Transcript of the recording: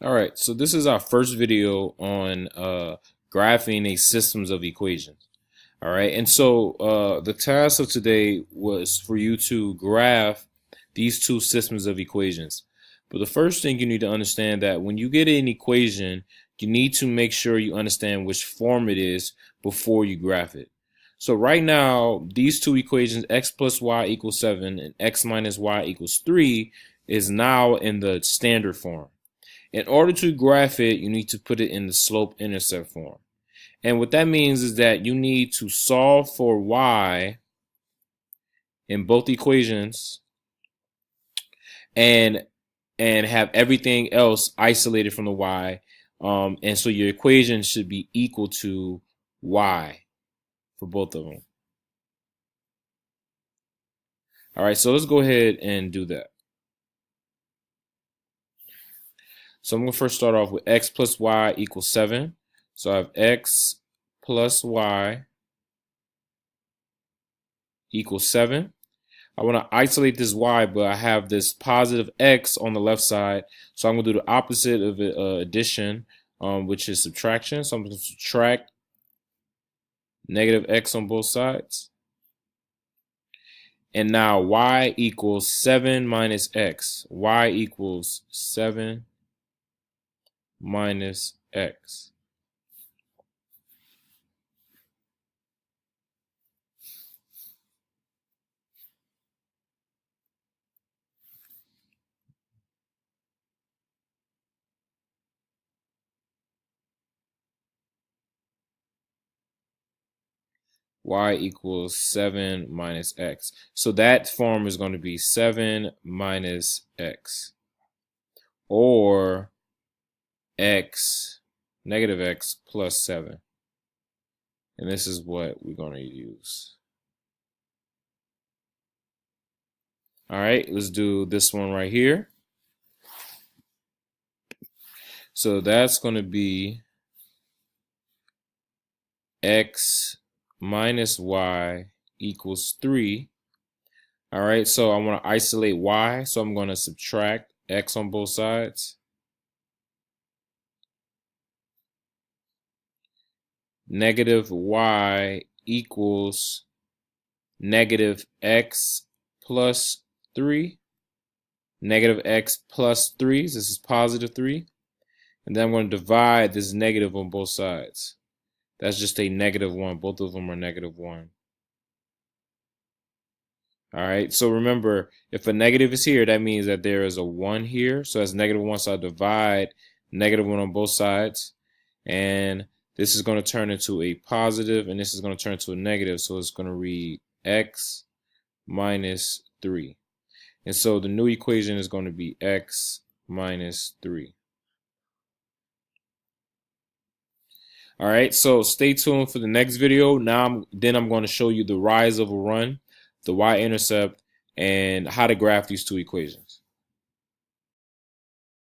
All right, so this is our first video on graphing a systems of equations. All right, and so the task of today was for you to graph these two systems of equations. But the first thing you need to understand that when you get an equation, you need to make sure you understand which form it is before you graph it. So right now, these two equations, x plus y equals 7 and x minus y equals 3, is now in the standard form. In order to graph it, you need to put it in the slope-intercept form. And what that means is that you need to solve for y in both equations and have everything else isolated from the y. And so your equation should be equal to y for both of them. All right, so let's go ahead and do that. So I'm going to first start off with x plus y equals 7. So I have x plus y equals 7. I want to isolate this y, but I have this positive x on the left side. So I'm going to do the opposite of addition, which is subtraction. So I'm going to subtract negative x on both sides. And now y equals 7 minus x. Y equals 7 minus x. Y equals 7 minus x. So that form is going to be 7 minus x. Or x, negative x plus 7. And this is what we're going to use. All right, let's do this one right here. So that's going to be x minus y equals 3. All right, so I want to isolate y, so I'm going to subtract x on both sides. Negative y equals negative x plus 3. Negative x plus 3, this is positive 3. And then I'm going to divide this negative on both sides. That's just a negative 1. Both of them are negative 1. All right, so remember, if a negative is here, that means that there is a 1 here. So that's negative 1, so I divide negative 1 on both sides. And this is going to turn into a positive, and this is going to turn into a negative. So it's going to read x minus 3. And so the new equation is going to be x minus 3. All right, so stay tuned for the next video. Now, I'm going to show you the rise of a run, the y-intercept, and how to graph these two equations.